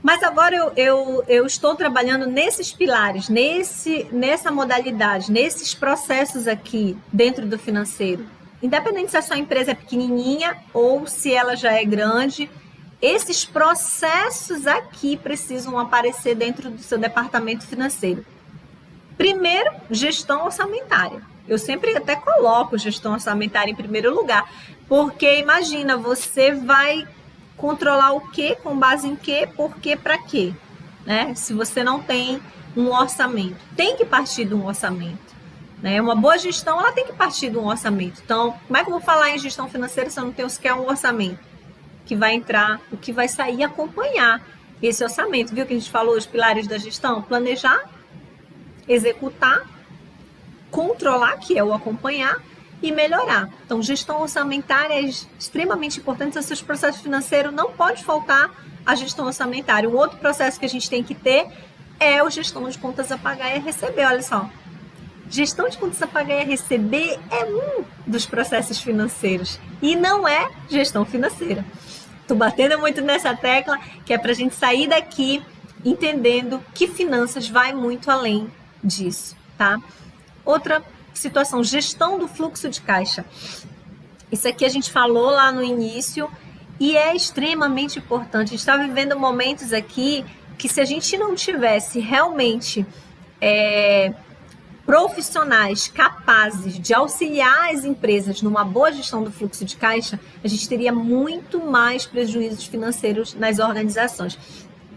Speaker 1: Mas agora eu estou trabalhando nesses pilares, nessa modalidade, nesses processos aqui dentro do financeiro. Independente se a sua empresa é pequenininha ou se ela já é grande, esses processos aqui precisam aparecer dentro do seu departamento financeiro. Primeiro, gestão orçamentária. Eu sempre até coloco gestão orçamentária em primeiro lugar, porque imagina, você vai controlar o quê, com base em quê, por quê, para quê, né? Se você não tem um orçamento, tem que partir de um orçamento, né? Uma boa gestão, ela tem que partir de um orçamento. Então, como é que eu vou falar em gestão financeira se eu não tenho sequer um orçamento que vai entrar, o que vai sair, acompanhar esse orçamento? Viu que a gente falou os pilares da gestão? Planejar, executar, controlar, que é o acompanhar, e melhorar. Então, gestão orçamentária é extremamente importante. Se seus processos financeiros, não pode faltar a gestão orçamentária. Um outro processo que a gente tem que ter é a gestão de contas a pagar e a receber. Olha só, gestão de contas a pagar e a receber é um dos processos financeiros e não é gestão financeira. Estou batendo muito nessa tecla, que é para a gente sair daqui entendendo que finanças vai muito além disso, tá? Outra situação, gestão do fluxo de caixa. Isso aqui a gente falou lá no início e é extremamente importante. A gente está vivendo momentos aqui que, se a gente não tivesse realmente profissionais capazes de auxiliar as empresas numa boa gestão do fluxo de caixa, a gente teria muito mais prejuízos financeiros nas organizações.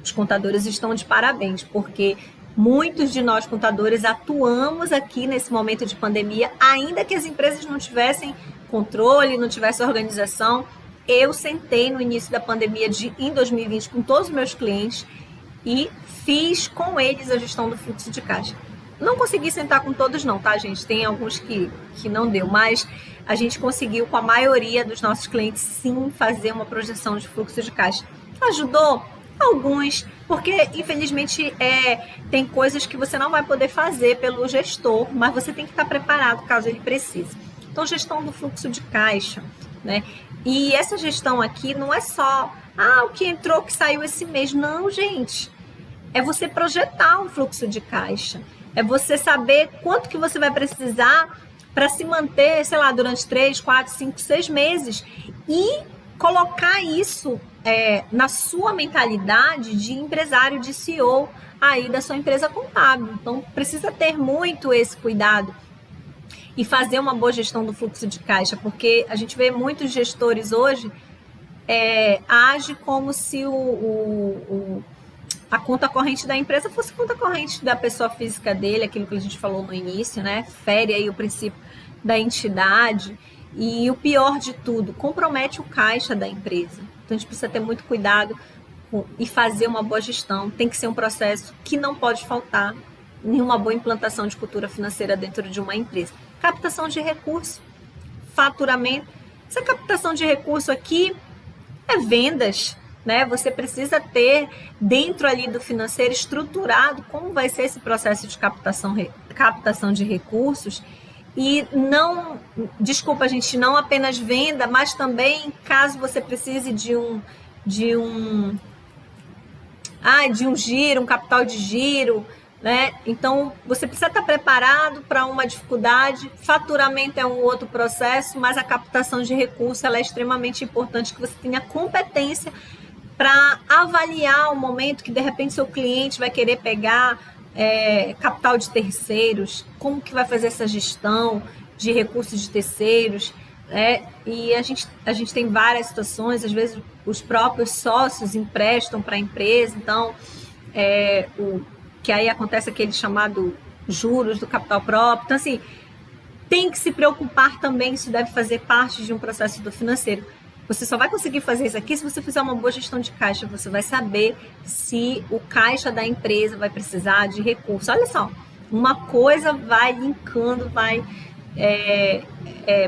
Speaker 1: Os contadores estão de parabéns, porque muitos de nós contadores atuamos aqui nesse momento de pandemia, ainda que as empresas não tivessem controle, não tivessem organização. Eu sentei no início da pandemia em 2020 com todos os meus clientes e fiz com eles a gestão do fluxo de caixa. Não consegui sentar com todos não, tá, gente? Tem alguns que não deu, mas a gente conseguiu com a maioria dos nossos clientes sim fazer uma projeção de fluxo de caixa. Ajudou? Alguns, porque infelizmente tem coisas que você não vai poder fazer pelo gestor, mas você tem que estar preparado caso ele precise. Então, gestão do fluxo de caixa, né? E essa gestão aqui não é só, o que entrou, que saiu esse mês. Não, gente. É você projetar um fluxo de caixa. É você saber quanto que você vai precisar para se manter, sei lá, durante 3, 4, 5, 6 meses. E colocar isso na sua mentalidade de empresário, de CEO aí da sua empresa contábil. Então, precisa ter muito esse cuidado e fazer uma boa gestão do fluxo de caixa, porque a gente vê muitos gestores hoje agem como se a conta corrente da empresa fosse conta corrente da pessoa física dele, aquilo que a gente falou no início, né? Fere aí o princípio da entidade. E o pior de tudo, compromete o caixa da empresa. Então, a gente precisa ter muito cuidado e fazer uma boa gestão. Tem que ser um processo que não pode faltar em uma boa implantação de cultura financeira dentro de uma empresa. Captação de recurso, faturamento. Essa captação de recurso aqui é vendas, né? Você precisa ter dentro ali do financeiro estruturado como vai ser esse processo de captação de recursos e não, desculpa gente, não apenas venda, mas também caso você precise de um giro, um capital de giro, né? Então, você precisa estar preparado para uma dificuldade. Faturamento é um outro processo, mas a captação de recursos ela é extremamente importante, que você tenha competência para avaliar o momento que, de repente, seu cliente vai querer pegar capital de terceiros, como que vai fazer essa gestão de recursos de terceiros, né? E a gente tem várias situações, às vezes os próprios sócios emprestam para a empresa, então que aí acontece aquele chamado juros do capital próprio. Então, assim, tem que se preocupar também, isso deve fazer parte de um processo do financeiro. Você só vai conseguir fazer isso aqui se você fizer uma boa gestão de caixa. Você vai saber se o caixa da empresa vai precisar de recursos. Olha só, uma coisa vai linkando, vai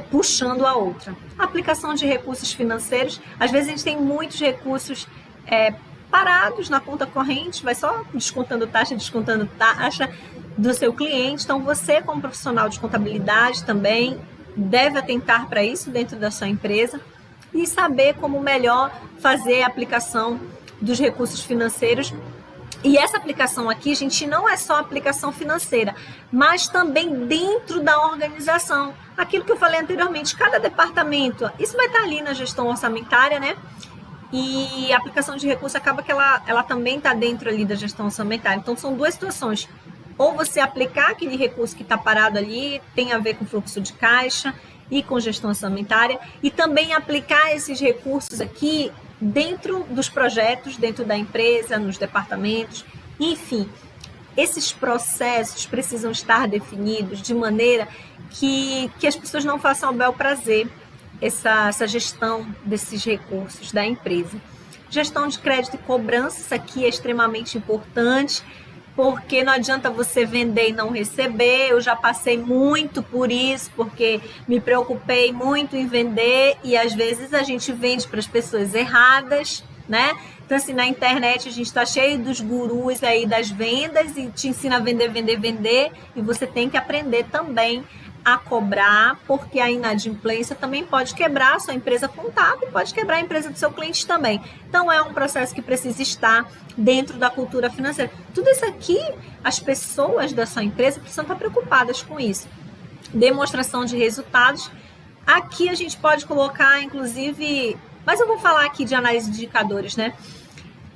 Speaker 1: puxando a outra. A aplicação de recursos financeiros, às vezes a gente tem muitos recursos parados na conta corrente, vai só descontando taxa do seu cliente. Então, você, como profissional de contabilidade, também deve atentar para isso dentro da sua empresa e saber como melhor fazer a aplicação dos recursos financeiros. E essa aplicação aqui, gente, não é só aplicação financeira, mas também dentro da organização. Aquilo que eu falei anteriormente, cada departamento, isso vai estar ali na gestão orçamentária, né? E a aplicação de recurso acaba que ela também está dentro ali da gestão orçamentária. Então, são duas situações. Ou você aplicar aquele recurso que está parado ali, tem a ver com fluxo de caixa e com gestão orçamentária, e também aplicar esses recursos aqui dentro dos projetos, dentro da empresa, nos departamentos, enfim. Esses processos precisam estar definidos de maneira que as pessoas não façam ao bel prazer essa gestão desses recursos da empresa. Gestão de crédito e cobrança, isso aqui é extremamente importante, porque não adianta você vender e não receber. Eu já passei muito por isso, porque me preocupei muito em vender e às vezes a gente vende para as pessoas erradas, né? Então, assim, na internet a gente está cheio dos gurus aí das vendas e te ensina a vender, e você tem que aprender também a cobrar, porque a inadimplência também pode quebrar a sua empresa contábil, pode quebrar a empresa do seu cliente também. Então, é um processo que precisa estar dentro da cultura financeira. Tudo isso aqui, as pessoas da sua empresa precisam estar preocupadas com isso. Demonstração de resultados. Aqui a gente pode colocar, inclusive, mas eu vou falar aqui de análise de indicadores, né?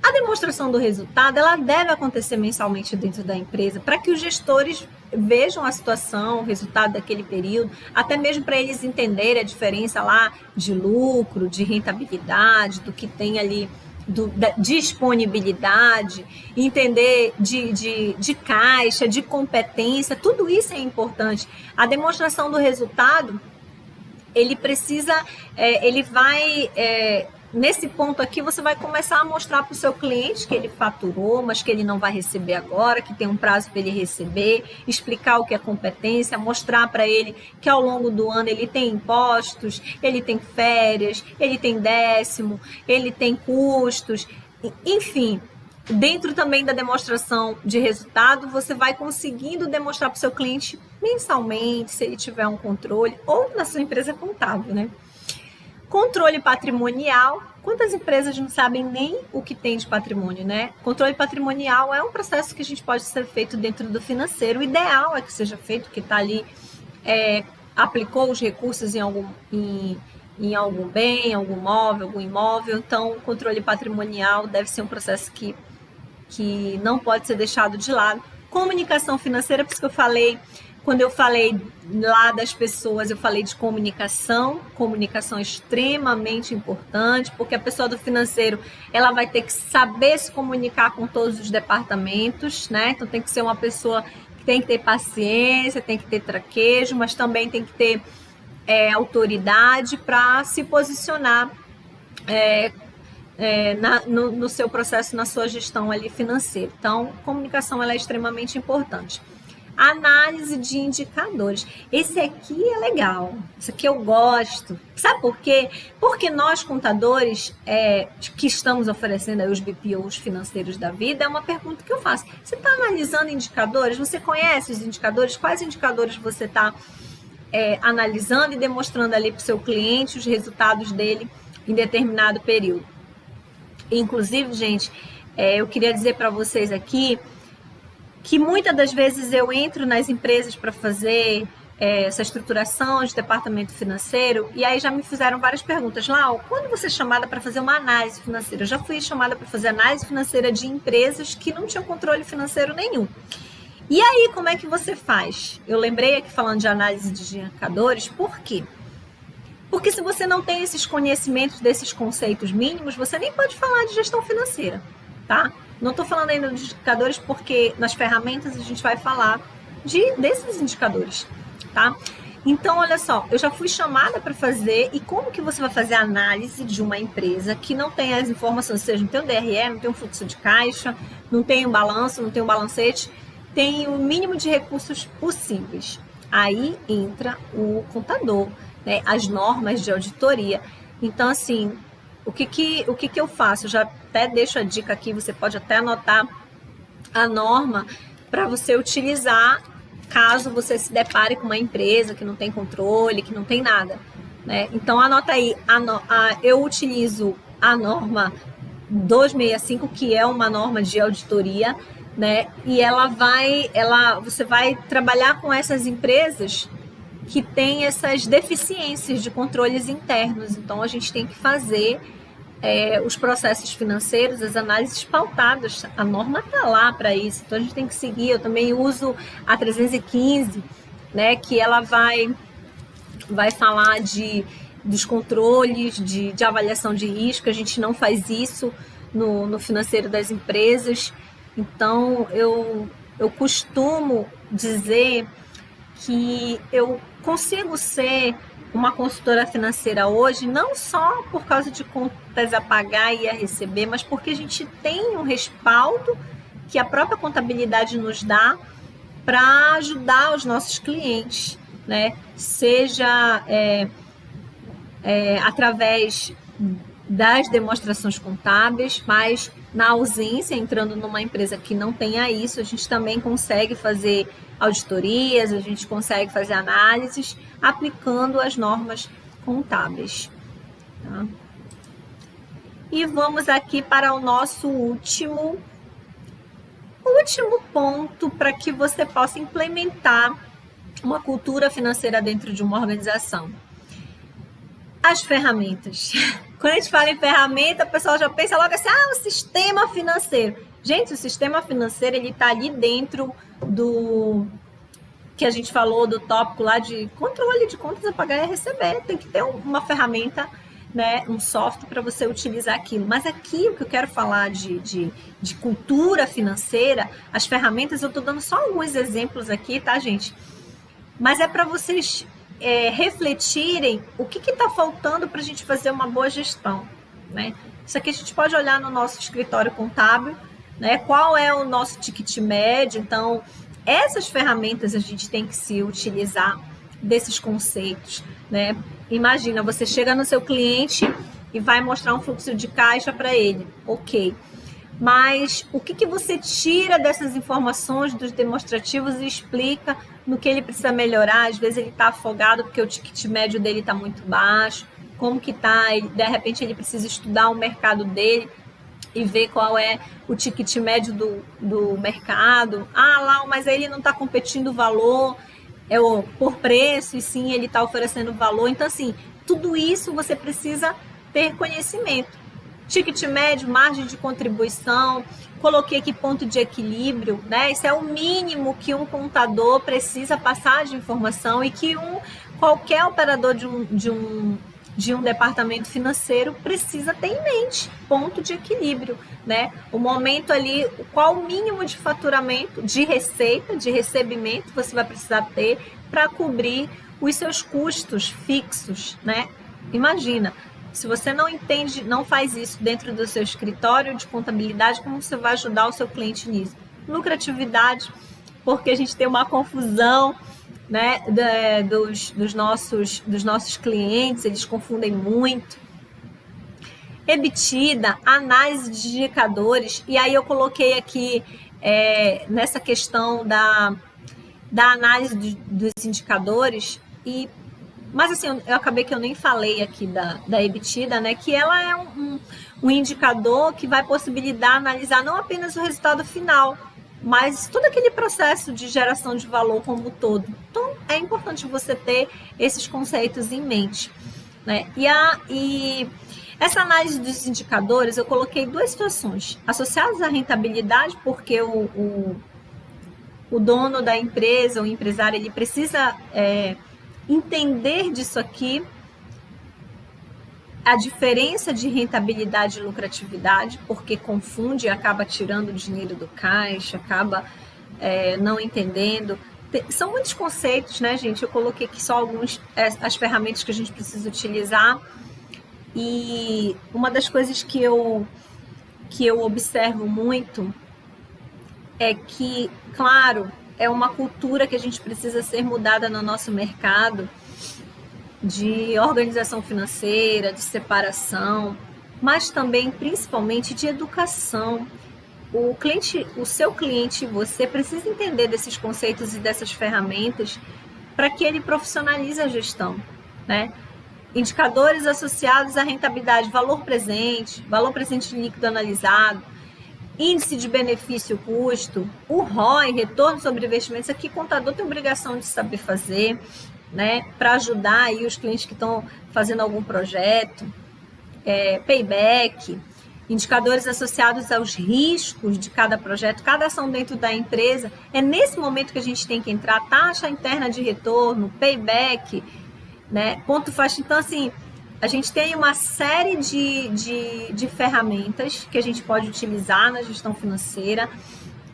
Speaker 1: A demonstração do resultado, ela deve acontecer mensalmente dentro da empresa, para que os gestores vejam a situação, o resultado daquele período, até mesmo para eles entenderem a diferença lá de lucro, de rentabilidade, do que tem ali, da disponibilidade, entender de caixa, de competência, tudo isso é importante. A demonstração do resultado, ele precisa, ele vai... Nesse ponto aqui, você vai começar a mostrar para o seu cliente que ele faturou, mas que ele não vai receber agora, que tem um prazo para ele receber, explicar o que é competência, mostrar para ele que ao longo do ano ele tem impostos, ele tem férias, ele tem décimo, ele tem custos, enfim. Dentro também da demonstração de resultado, você vai conseguindo demonstrar para o seu cliente mensalmente, se ele tiver um controle, ou na sua empresa contábil, né? Controle patrimonial. Quantas empresas não sabem nem o que tem de patrimônio, né? Controle patrimonial é um processo que a gente pode ser feito dentro do financeiro. O ideal é que seja feito, que está ali, aplicou os recursos em algum bem, algum móvel, algum imóvel. Então, o controle patrimonial deve ser um processo que não pode ser deixado de lado. Comunicação financeira, por isso que eu falei... Quando eu falei lá das pessoas, eu falei de comunicação é extremamente importante, porque a pessoa do financeiro, ela vai ter que saber se comunicar com todos os departamentos, né? Então tem que ser uma pessoa que tem que ter paciência, tem que ter traquejo, mas também tem que ter autoridade para se posicionar no seu processo, na sua gestão ali financeira. Então, comunicação ela é extremamente importante. Análise de indicadores. Esse aqui é legal, esse aqui eu gosto. Sabe por quê? Porque nós, contadores, que estamos oferecendo aí os BPOs financeiros da vida, é uma pergunta que eu faço. Você está analisando indicadores? Você conhece os indicadores? Quais indicadores você está analisando e demonstrando ali para o seu cliente os resultados dele em determinado período? Inclusive, gente, eu queria dizer para vocês aqui que muitas das vezes eu entro nas empresas para fazer essa estruturação de departamento financeiro, e aí já me fizeram várias perguntas. Lau, quando você é chamada para fazer uma análise financeira? Eu já fui chamada para fazer análise financeira de empresas que não tinham controle financeiro nenhum. E aí, como é que você faz? Eu lembrei aqui falando de análise de indicadores, por quê? Porque se você não tem esses conhecimentos desses conceitos mínimos, você nem pode falar de gestão financeira, tá? Não estou falando ainda dos indicadores porque nas ferramentas a gente vai falar desses indicadores, tá? Então, olha só, eu já fui chamada para fazer, e como que você vai fazer a análise de uma empresa que não tem as informações, ou seja, não tem um DRE, não tem um fluxo de caixa, não tem um balanço, não tem um balancete, tem o mínimo de recursos possíveis. Aí entra o contador, né? As normas de auditoria. Então, assim, o que eu faço? Eu já até deixo a dica aqui, você pode até anotar a norma para você utilizar caso você se depare com uma empresa que não tem controle, que não tem nada, né? Então, anota aí, eu utilizo a norma 265, que é uma norma de auditoria, né? E você vai trabalhar com essas empresas que têm essas deficiências de controles internos. Então, a gente tem que fazer os processos financeiros, as análises pautadas. A norma está lá para isso, então a gente tem que seguir. Eu também uso a 315, né, que ela vai falar dos controles, de avaliação de risco. A gente não faz isso no financeiro das empresas. Então, eu costumo dizer que eu consigo ser uma consultora financeira hoje, não só por causa de contas a pagar e a receber, mas porque a gente tem um respaldo que a própria contabilidade nos dá para ajudar os nossos clientes, né? Seja através das demonstrações contábeis, mas na ausência, entrando numa empresa que não tenha isso, a gente também consegue fazer auditorias, a gente consegue fazer análises aplicando as normas contábeis. Tá? E vamos aqui para o nosso último ponto para que você possa implementar uma cultura financeira dentro de uma organização. As ferramentas. Quando a gente fala em ferramenta, o pessoal já pensa logo assim, o sistema financeiro. Gente, o sistema financeiro, ele está ali dentro do que a gente falou, do tópico lá de controle de contas a pagar e a receber. Tem que ter uma ferramenta, né, um software para você utilizar aquilo. Mas aqui, o que eu quero falar de cultura financeira, as ferramentas, eu estou dando só alguns exemplos aqui, tá, gente? Mas é para vocês refletirem o que está faltando para a gente fazer uma boa gestão, né? Isso aqui a gente pode olhar no nosso escritório contábil, né? Qual é o nosso ticket médio? Então, essas ferramentas a gente tem que se utilizar desses conceitos, né? Imagina, você chega no seu cliente e vai mostrar um fluxo de caixa para ele, ok. Mas o que você tira dessas informações dos demonstrativos e explica no que ele precisa melhorar? Às vezes ele está afogado porque o ticket médio dele está muito baixo, como que está, de repente ele precisa estudar o mercado dele e ver qual é o ticket médio do mercado. Lá, mas aí ele não está competindo o valor por preço, e sim, ele está oferecendo valor. Então, assim, tudo isso você precisa ter conhecimento. Ticket médio, margem de contribuição, coloquei aqui ponto de equilíbrio, né? Isso é o mínimo que um contador precisa passar de informação e que qualquer operador de um departamento financeiro precisa ter em mente, ponto de equilíbrio, né? O momento ali, qual o mínimo de faturamento, de receita, de recebimento você vai precisar ter para cobrir os seus custos fixos, né? Imagina, se você não entende, não faz isso dentro do seu escritório de contabilidade, como você vai ajudar o seu cliente nisso? Lucratividade, porque a gente tem uma confusão, né, dos nossos clientes, eles confundem muito. EBITDA, análise de indicadores, e aí eu coloquei aqui nessa questão da análise dos indicadores, mas assim, eu acabei que eu nem falei aqui da EBITDA, né, que ela é um indicador que vai possibilitar analisar não apenas o resultado final, mas todo aquele processo de geração de valor como um todo. Então, é importante você ter esses conceitos em mente, né? E essa análise dos indicadores, eu coloquei duas situações associadas à rentabilidade, porque o dono da empresa, o empresário, ele precisa entender disso aqui, a diferença de rentabilidade e lucratividade, porque confunde e acaba tirando o dinheiro do caixa, acaba não entendendo. São muitos conceitos, né, gente? Eu coloquei aqui só alguns, as ferramentas que a gente precisa utilizar. E uma das coisas que eu observo muito é que, claro, é uma cultura que a gente precisa ser mudada no nosso mercado, de organização financeira, de separação, mas também, principalmente, de educação. O seu cliente, você precisa entender desses conceitos e dessas ferramentas para que ele profissionalize a gestão, né? Indicadores associados à rentabilidade, valor presente líquido analisado, índice de benefício-custo, o ROI, retorno sobre investimentos. Aqui o contador tem obrigação de saber fazer, né, para ajudar aí os clientes que estão fazendo algum projeto, payback, indicadores associados aos riscos de cada projeto, cada ação dentro da empresa. É nesse momento que a gente tem que entrar, taxa interna de retorno, payback, né, ponto faixa. Então, assim, a gente tem uma série de ferramentas que a gente pode utilizar na gestão financeira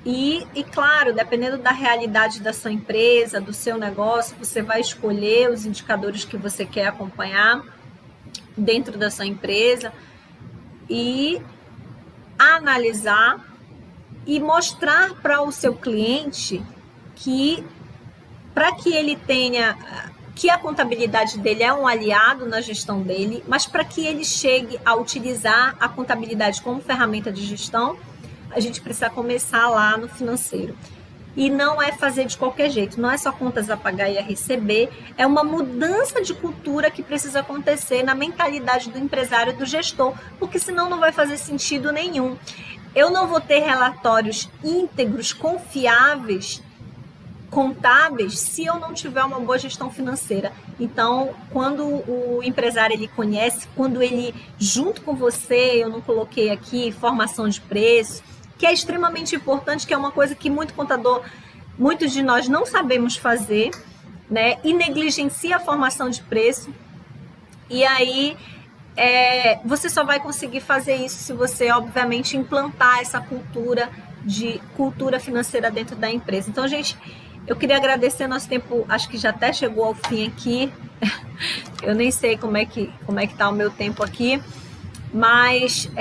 Speaker 1: e, claro, dependendo da realidade da sua empresa, do seu negócio, você vai escolher os indicadores que você quer acompanhar dentro da sua empresa e analisar e mostrar para o seu cliente que, para que ele tenha, que a contabilidade dele é um aliado na gestão dele, mas para que ele chegue a utilizar a contabilidade como ferramenta de gestão, a gente precisa começar lá no financeiro. E não é fazer de qualquer jeito, não é só contas a pagar e a receber, é uma mudança de cultura que precisa acontecer na mentalidade do empresário, do gestor, porque senão não vai fazer sentido nenhum. Eu não vou ter relatórios íntegros, confiáveis, contábeis, se eu não tiver uma boa gestão financeira. Então, quando o empresário ele conhece, quando ele, junto com você, eu não coloquei aqui, formação de preço, que é extremamente importante, que é uma coisa que muitos de nós não sabemos fazer, né? E negligencia a formação de preço. E aí, você só vai conseguir fazer isso se você, obviamente, implantar essa cultura financeira dentro da empresa. Então, gente, eu queria agradecer, nosso tempo, acho que já até chegou ao fim aqui. Eu nem sei como é que tá o meu tempo aqui. Mas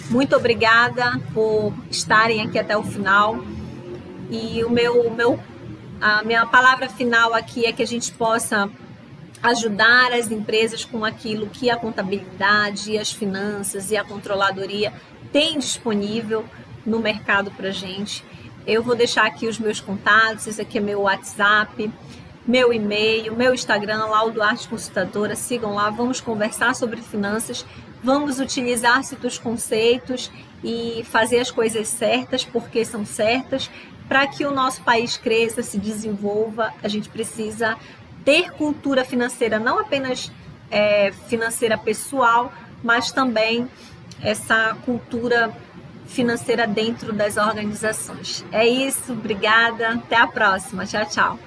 Speaker 1: muito obrigada por estarem aqui até o final. E a minha palavra final aqui é que a gente possa ajudar as empresas com aquilo que a contabilidade, as finanças e a controladoria têm disponível no mercado para a gente. Eu vou deixar aqui os meus contatos, esse aqui é meu WhatsApp, meu e-mail, meu Instagram, Lau Duarte Consultadora. Sigam lá, vamos conversar sobre finanças. Vamos utilizar certos conceitos e fazer as coisas certas, porque são certas. Para que o nosso país cresça, se desenvolva, a gente precisa ter cultura financeira, não apenas financeira pessoal, mas também essa cultura financeira dentro das organizações. É isso, obrigada, até a próxima, tchau, tchau.